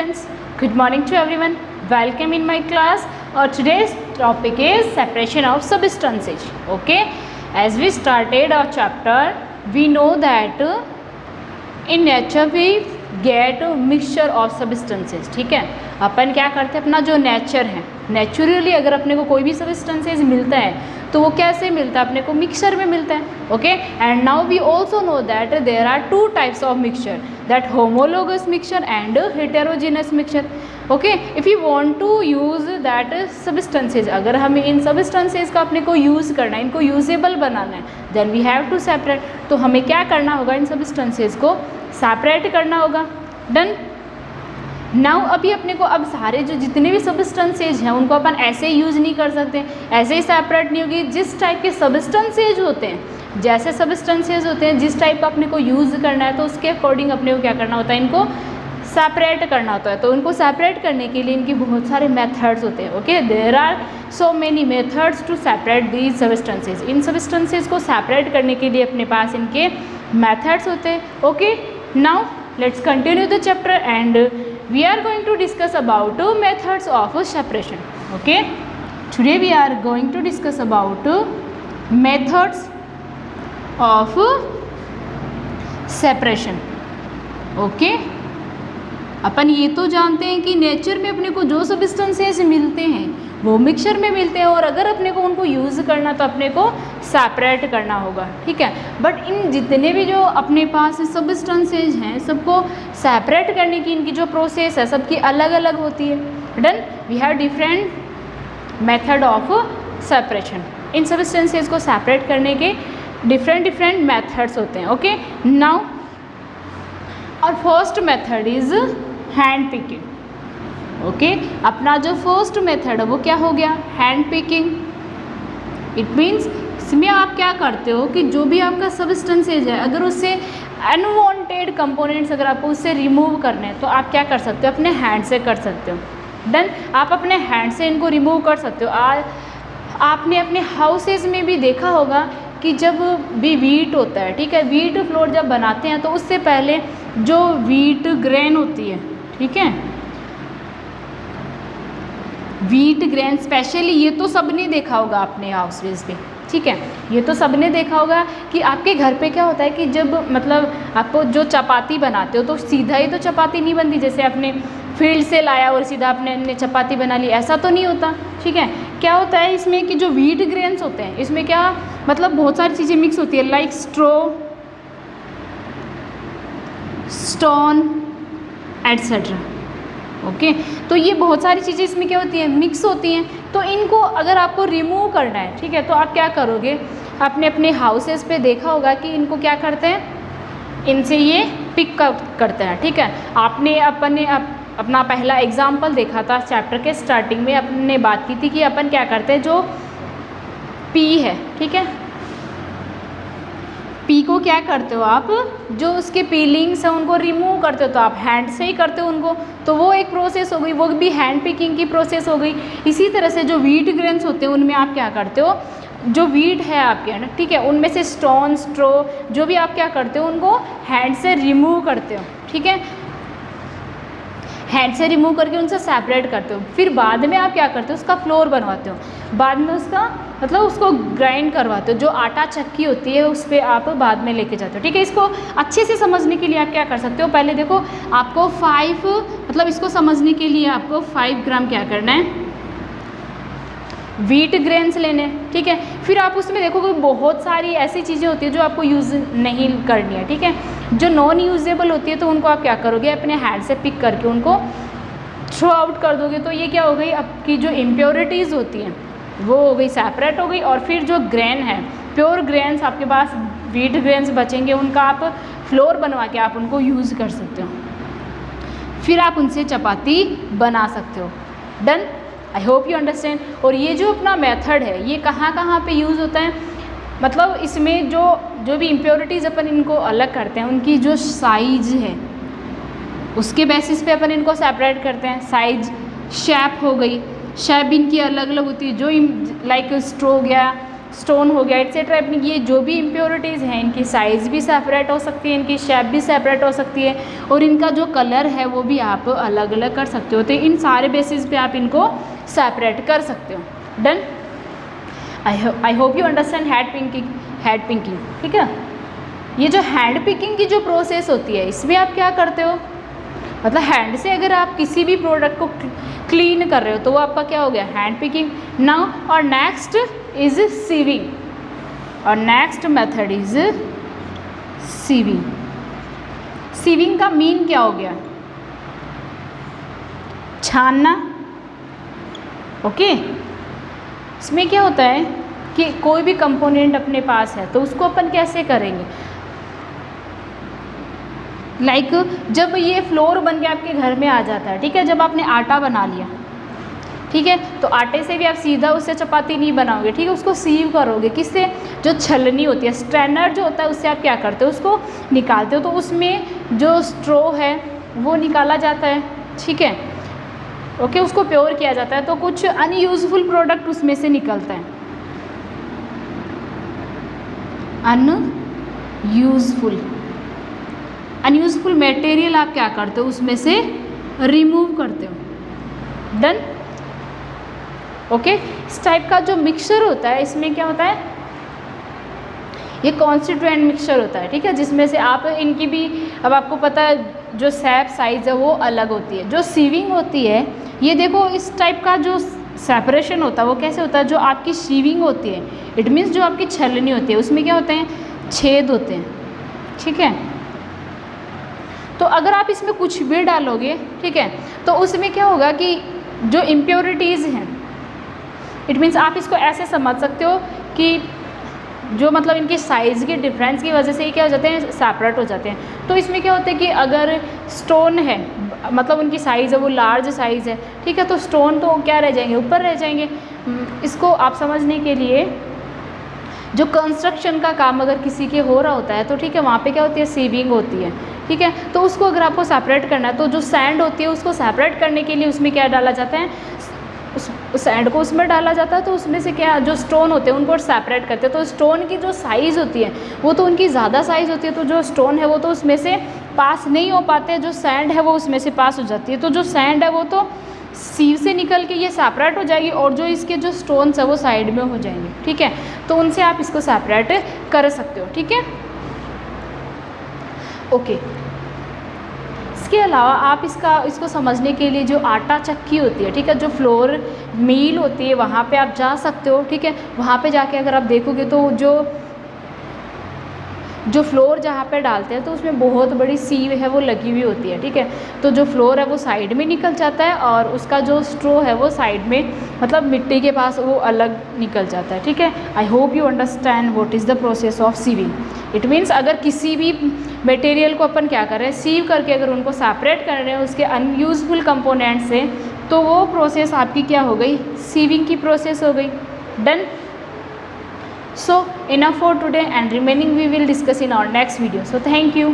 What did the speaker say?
students, good morning to everyone. Welcome in my class. Today's topic is separation of substances. Okay, as we started our chapter, we know that in nature we get a mixture of substances. ठीक है, अपन क्या करते हैं, अपना जो nature है, naturally अगर अपने को कोई भी सबस्टेंसेज मिलता है तो वो कैसे मिलता है, अपने को मिक्सचर में मिलता है. Okay, and now we also know that there are two types of mixture, that homologous mixture and heterogeneous mixture. Okay, if you want to use that substances, अगर हमें इन सबस्टेंसेज का अपने को यूज़ करना है, इनको यूजेबल बनाना है, then we have to separate. तो हमें क्या करना होगा, इन सबस्टेंसेज को सेपरेट करना होगा. डन. नाउ अभी अपने को अब सारे जो जितने भी सबस्टेंसेज हैं उनको अपन ऐसे ही यूज़ नहीं कर सकते, ऐसे ही सेपरेट नहीं होगी. जिस टाइप के सबस्टेंसेज होते हैं, जैसे सबस्टेंसेज होते हैं, जिस टाइप का अपने को यूज़ करना है, तो उसके अकॉर्डिंग अपने को क्या करना होता है, इनको सेपरेट करना होता है. तो उनको सेपरेट करने के लिए इनकी बहुत सारे मेथड्स होते हैं. Okay, there are so many methods to separate these substances. इन सबस्टेंसेज को सेपरेट करने के लिए अपने पास इनके मेथड्स होते हैं. Okay, now let's continue the chapter and we are going to discuss about methods of separation. Okay, today we are going to discuss about methods of separation. Okay, अपन ये तो जानते हैं कि नेचर में अपने को जो सबस्टेंसेस मिलते हैं वो मिक्सचर में मिलते हैं, और अगर अपने को उनको यूज़ करना तो अपने को सेपरेट करना होगा. ठीक है, बट इन जितने भी जो अपने पास सबस्टेंसेज हैं, सबको सेपरेट करने की इनकी जो प्रोसेस है सबकी अलग अलग होती है. Done. We have different method of separation. इन सबस्टेंसेज को सेपरेट करने के डिफरेंट मेथड्स होते हैं. ओके, नाउ और first method is hand picking. Okay, अपना जो फर्स्ट मेथड है वो क्या हो गया, हैंड पिकिंग. इट मीन्स इसमें आप क्या करते हो कि जो भी आपका सबस्टेंसेज है, अगर उससे अनवांटेड कंपोनेंट्स अगर आपको उससे रिमूव करने हैं तो आप क्या कर सकते हो, अपने हैंड से कर सकते हो. देन आप अपने हैंड से इनको रिमूव कर सकते हो. आपने अपने हाउसेज में भी देखा होगा कि जब भी वीट होता है, ठीक है, वीट फ्लोर जब बनाते हैं तो उससे पहले जो वीट ग्रेन होती है, ठीक है, वीट ग्रेन स्पेशली, ये तो सबने देखा होगा अपने हाउसेज पे. ठीक है, ये तो सबने देखा होगा कि आपके घर पे क्या होता है कि जब मतलब आपको जो चपाती बनाते हो तो सीधा ही तो चपाती नहीं बनती, जैसे आपने फील्ड से लाया और सीधा आपने चपाती बना ली, ऐसा तो नहीं होता. ठीक है, क्या होता है इसमें कि जो वीट ग्रेन्स होते हैं इसमें क्या मतलब बहुत सारी चीज़ें मिक्स होती है, लाइक स्ट्रो, स्टोन एटसेट्रा. ओके, तो ये बहुत सारी चीज़ें इसमें क्या होती हैं, मिक्स होती हैं. तो इनको अगर आपको रिमूव करना है, ठीक है, तो आप क्या करोगे, आपने अपने हाउसेस पे देखा होगा कि इनको क्या करते हैं, इनसे ये पिक करते हैं. ठीक है, आपने अपना पहला एग्जाम्पल देखा था चैप्टर के स्टार्टिंग में, अपने बात की थी कि अपन क्या करते हैं, जो पी है, ठीक है, पी को क्या करते हो आप, जो उसके पीलिंग्स हैं उनको रिमूव करते हो तो आप हैंड से ही करते हो उनको, तो वो एक प्रोसेस हो गई, वो भी हैंड पिकिंग की प्रोसेस हो गई. इसी तरह से जो वीट ग्रेन्स होते हैं उनमें आप क्या करते हो, जो वीट है आपके, ठीक है, उनमें से स्टोन, स्ट्रो, जो भी आप क्या करते हो उनको हैंड से रिमूव करते हो. ठीक है, हैंड से रिमूव करके उनसे सेपरेट करते हो. फिर बाद में आप क्या करते हो, उसका फ्लोर बनवाते हो, बाद में उसका मतलब उसको ग्राइंड करवाते हो. जो आटा चक्की होती है उस पर आप बाद में लेके जाते हो. ठीक है, इसको अच्छे से समझने के लिए आप क्या कर सकते हो, पहले देखो आपको 5 मतलब इसको समझने के लिए आपको 5 ग्राम क्या करना है, वीट ग्रेन्स लेने. ठीक है, फिर आप उसमें देखोगे बहुत सारी ऐसी चीज़ें होती है जो आपको यूज़ नहीं करनी है. ठीक है, जो नॉन यूजेबल होती है तो उनको आप क्या करोगे, अपने हैंड से पिक करके उनको थ्रो आउट कर दोगे. तो ये क्या हो गई, आपकी जो इम्प्योरिटीज़ होती हैं वो हो गई, सेपरेट हो गई. और फिर जो ग्रेन है, प्योर ग्रेन्स आपके पास वीट ग्रेन्स बचेंगे, उनका आप फ्लोर बनवा के आप उनको यूज़ कर सकते हो. फिर आप उनसे चपाती बना सकते हो. Done. I hope you understand. और ये जो अपना मेथड है ये कहाँ कहाँ पे यूज़ होता है, मतलब इसमें जो भी इम्प्योरिटीज़ अपन इनको अलग करते हैं उनकी जो साइज है उसके बेसिस पे अपन इनको सेपरेट करते हैं. साइज, शेप हो गई, शेप इनकी अलग अलग होती है. जो लाइक स्ट्रो हो गया, स्टोन हो गया एक्सेट्रा, ये जो भी इम्प्योरिटीज़ हैं इनकी साइज़ भी सेपरेट हो सकती है, इनकी शेप भी सेपरेट हो सकती है, और इनका जो कलर है वो भी आप अलग अलग कर सकते हो। तो इन सारे बेसिस पे आप इनको सेपरेट कर सकते हो। Done. I hope you understand hand picking. ठीक है, ये जो हैंड पिकिंग की जो प्रोसेस होती है इसमें आप क्या करते हो, मतलब हैंड से अगर आप किसी भी प्रोडक्ट को क्लीन कर रहे हो तो वो आपका क्या हो गया, हैंड पिकिंग। नाउ और नेक्स्ट इज सीविंग, और next method is sieving. Sieving का मीन क्या हो गया, छानना। ओके, इसमें क्या होता है कि कोई भी कंपोनेंट अपने पास है तो उसको अपन कैसे करेंगे, लाइक जब ये फ्लोर बन के आपके घर में आ जाता है, ठीक है, जब आपने आटा बना लिया, ठीक है, तो आटे से भी आप सीधा उससे चपाती नहीं बनाओगे, ठीक है, उसको सीव करोगे। किससे, जो छलनी होती है, स्ट्रेनर जो होता है, उससे आप क्या करते हो, उसको निकालते हो, तो उसमें जो स्ट्रो है वो निकाला जाता है। ठीक है, ओके, उसको प्योर किया जाता है, तो कुछ अनयूजफुल प्रोडक्ट उसमें से निकलता है, अनयूजफुल मटेरियल आप क्या करते हो, उसमें से रिमूव करते हो। डन। ओके, इस टाइप का जो मिक्सचर होता है इसमें क्या होता है, ये कॉन्स्टिट्यूएंट मिक्सचर होता है, ठीक है, जिसमें से आप इनकी भी, अब आपको पता है जो शेप साइज़ है वो अलग होती है। जो सीविंग होती है, ये देखो इस टाइप का जो सेपरेशन होता है वो कैसे होता है, जो आपकी सीविंग होती है, इट मीन्स जो आपकी छलनी होती है उसमें क्या होते हैं, छेद होते हैं। ठीक है, तो अगर आप इसमें कुछ भी डालोगे, ठीक है, तो उसमें क्या होगा कि जो इम्प्योरिटीज़ हैं, इट मीन्स आप इसको ऐसे समझ सकते हो कि जो मतलब इनकी साइज़ के डिफरेंस की वजह से ये क्या हो जाते हैं, सेपरेट हो जाते हैं। तो इसमें क्या होता है कि अगर स्टोन है, मतलब उनकी साइज़ है वो लार्ज साइज़ है, ठीक है, तो स्टोन तो क्या रह जाएंगे, ऊपर रह जाएंगे। इसको आप समझने के लिए, जो कंस्ट्रक्शन का काम अगर किसी के हो रहा होता है तो ठीक है, वहाँ पे क्या होती है, सीविंग होती है। ठीक है, तो उसको अगर आपको सेपरेट करना है तो जो सैंड होती है उसको सेपरेट करने के लिए उसमें क्या डाला जाता है, उस सैंड को उसमें डाला जाता है, तो उसमें से क्या, जो स्टोन होते हैं उनको सेपरेट करते हैं। तो स्टोन की जो साइज़ होती है वो तो उनकी ज़्यादा साइज़ होती है, तो जो स्टोन है वो तो उसमें से पास नहीं हो पाते, जो सैंड है वो उसमें से पास हो जाती है। तो जो सैंड है वो तो सीव से निकल के ये सेपरेट हो जाएगी, और जो इसके जो स्टोन्स है वो साइड में हो जाएंगे। ठीक है, तो उनसे आप इसको सेपरेट कर सकते हो। ठीक है, ओके। इसके अलावा आप इसको समझने के लिए जो आटा चक्की होती है, ठीक है, जो फ्लोर मिल होती है, वहाँ पे आप जा सकते हो। ठीक है, वहाँ पे जाके अगर आप देखोगे तो जो फ्लोर जहाँ पे डालते हैं तो उसमें बहुत बड़ी सीव है वो लगी हुई होती है। ठीक है, तो जो फ्लोर है वो साइड में निकल जाता है, और उसका जो स्ट्रो है वो साइड में, मतलब मिट्टी के पास वो अलग निकल जाता है। ठीक है, I hope you understand what is the process of sieving. It means अगर किसी भी मटेरियल को अपन क्या कर रहे हैं, सीव करके अगर उनको सेपरेट कर रहे हैं उसके अनयूजफुल कंपोनेंट से, तो वो प्रोसेस आपकी क्या हो गई, सीविंग की प्रोसेस हो गई। Done. So enough for today, and remaining we will discuss in our next video. So thank you.